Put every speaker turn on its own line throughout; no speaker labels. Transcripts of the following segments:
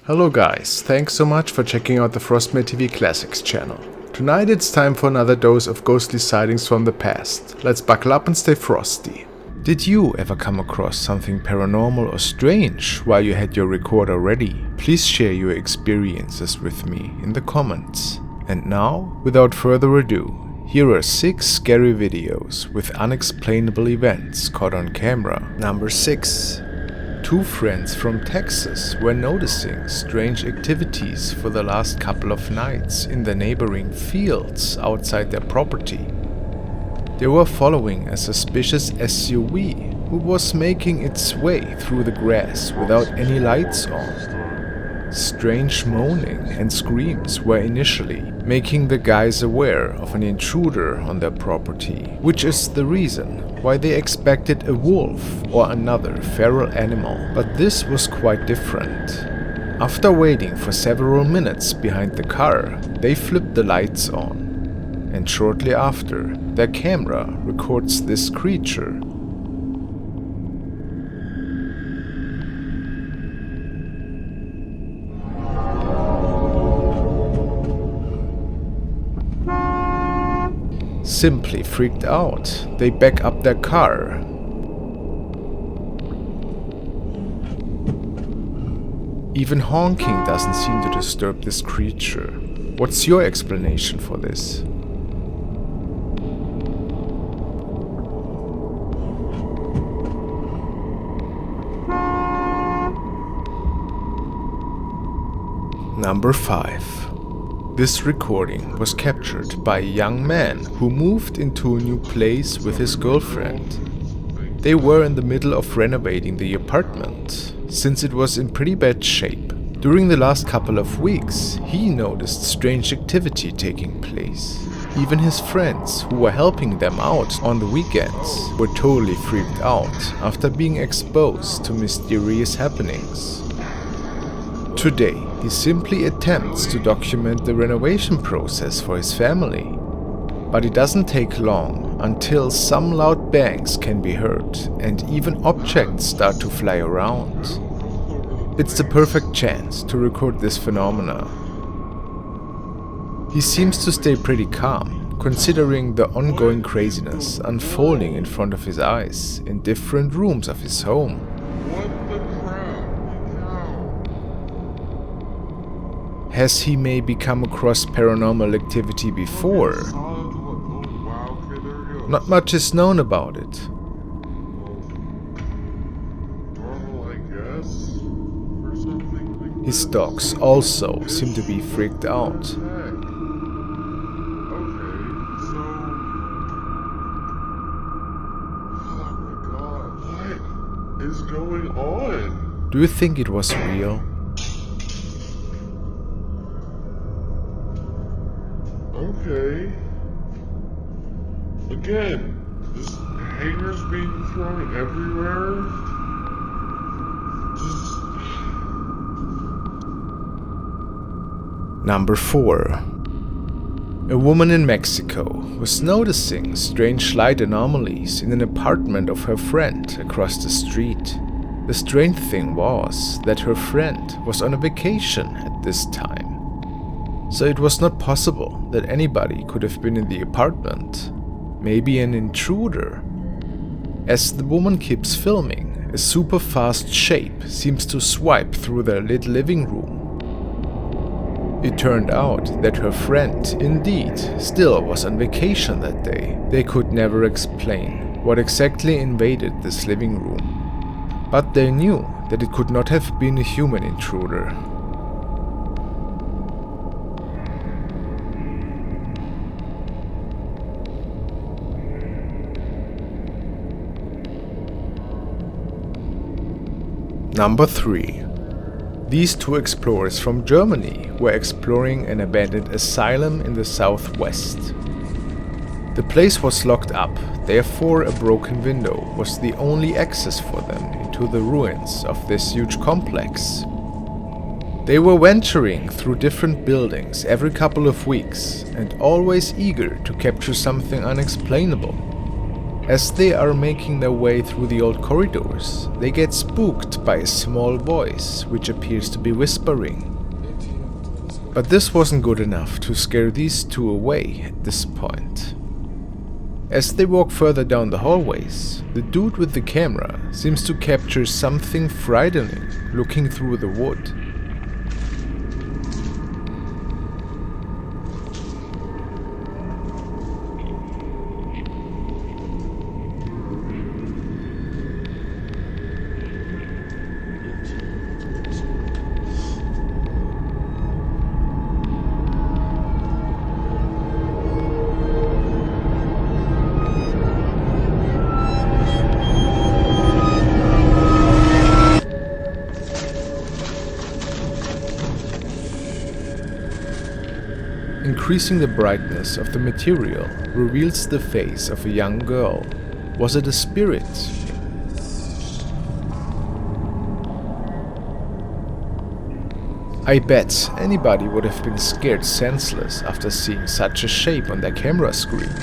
Hello guys, thanks so much for checking out the FrostmareTV Classics channel. Tonight it's time for another dose of ghostly sightings from the past. Let's buckle up and stay frosty. Did you ever come across something paranormal or strange while you had your recorder ready? Please share your experiences with me in the comments. And now, without further ado, here are 6 scary videos with unexplainable events caught on camera. Number 6. 2 friends from Texas were noticing strange activities for the last couple of nights in the neighboring fields outside their property. They were following a suspicious SUV who was making its way through the grass without any lights on. Strange moaning and screams were initially making the guys aware of an intruder on their property, which is the reason why they expected a wolf or another feral animal, but this was quite different. After waiting for several minutes behind the car, they flipped the lights on, and shortly after, their camera records this creature. Simply freaked out, they back up their car. Even honking doesn't seem to disturb this creature. What's your explanation for this? Number 5. This recording was captured by a young man who moved into a new place with his girlfriend. They were in the middle of renovating the apartment, since it was in pretty bad shape. During the last couple of weeks, he noticed strange activity taking place. Even his friends, who were helping them out on the weekends, were totally freaked out after being exposed to mysterious happenings. Today, he simply attempts to document the renovation process for his family. But it doesn't take long until some loud bangs can be heard and even objects start to fly around. It's the perfect chance to record this phenomena. He seems to stay pretty calm, considering the ongoing craziness unfolding in front of his eyes in different rooms of his home. Has he maybe come across paranormal activity before? Not much is known about it. His dogs also seem to be freaked out.
What is going on?
Do you think it was real?
Okay. Again, this hangers being thrown everywhere.
Number 4. A woman in Mexico was noticing strange light anomalies in an apartment of her friend across the street. The strange thing was that her friend was on a vacation at this time. So it was not possible that anybody could have been in the apartment. Maybe an intruder. As the woman keeps filming, a super fast shape seems to swipe through their lit living room. It turned out that her friend indeed still was on vacation that day. They could never explain what exactly invaded this living room, but they knew that it could not have been a human intruder. Number 3. These 2 explorers from Germany were exploring an abandoned asylum in the southwest. The place was locked up, therefore a broken window was the only access for them into the ruins of this huge complex. They were venturing through different buildings every couple of weeks and always eager to capture something unexplainable. As they are making their way through the old corridors, they get spooked by a small voice which appears to be whispering. But this wasn't good enough to scare these two away at this point. As they walk further down the hallways, the dude with the camera seems to capture something frightening looking through the wood. Increasing the brightness of the material reveals the face of a young girl. Was it a spirit? I bet anybody would have been scared senseless after seeing such a shape on their camera screen.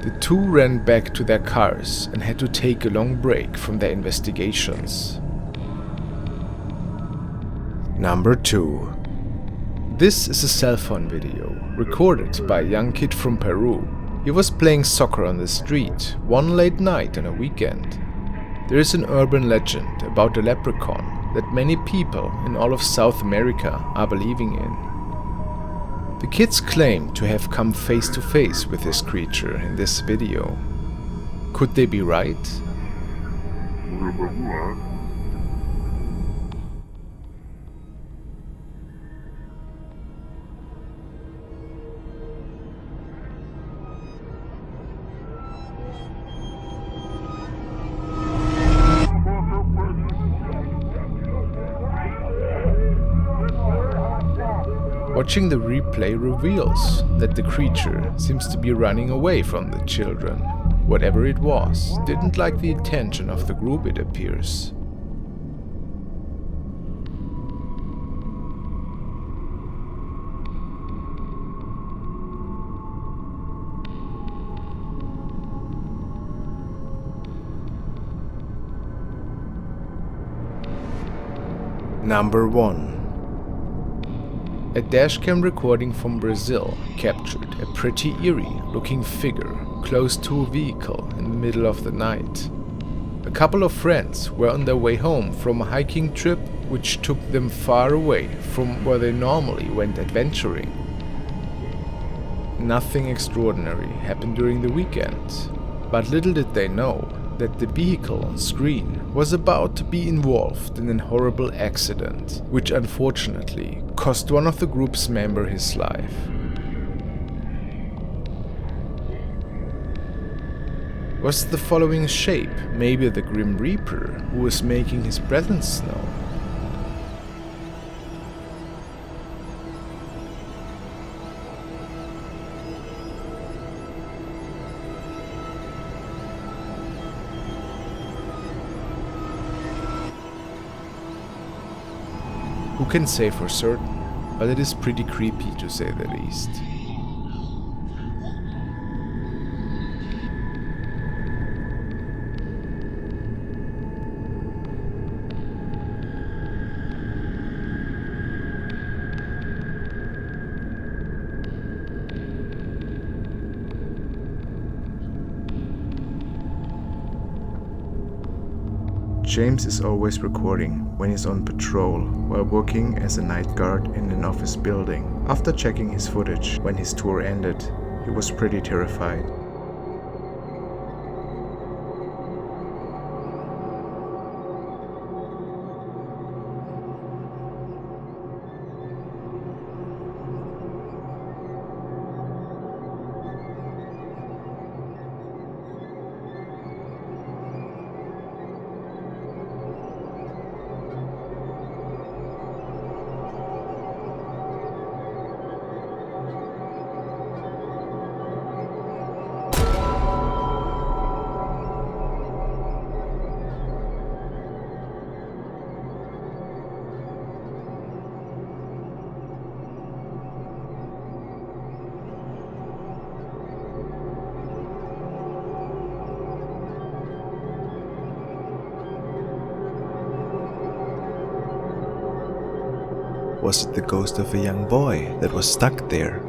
The two ran back to their cars and had to take a long break from their investigations. Number 2. This is a cell phone video, recorded by a young kid from Peru. He was playing soccer on the street, one late night on a weekend. There is an urban legend about a leprechaun that many people in all of South America are believing in. The kids claim to have come face to face with this creature in this video. Could they be right? Watching the replay reveals that the creature seems to be running away from the children. Whatever it was, didn't like the attention of the group, it appears. Number 1. A dashcam recording from Brazil captured a pretty eerie looking figure close to a vehicle in the middle of the night. A couple of friends were on their way home from a hiking trip which took them far away from where they normally went adventuring. Nothing extraordinary happened during the weekend, but little did they know that the vehicle on screen was about to be involved in a horrible accident, which unfortunately cost one of the group's members his life. Was the following shape maybe the Grim Reaper who was making his presence known? Who can say for certain, but it is pretty creepy to say the least. James is always recording when he's on patrol while working as a night guard in an office building. After checking his footage when his tour ended, he was pretty terrified. Was it the ghost of a young boy that was stuck there?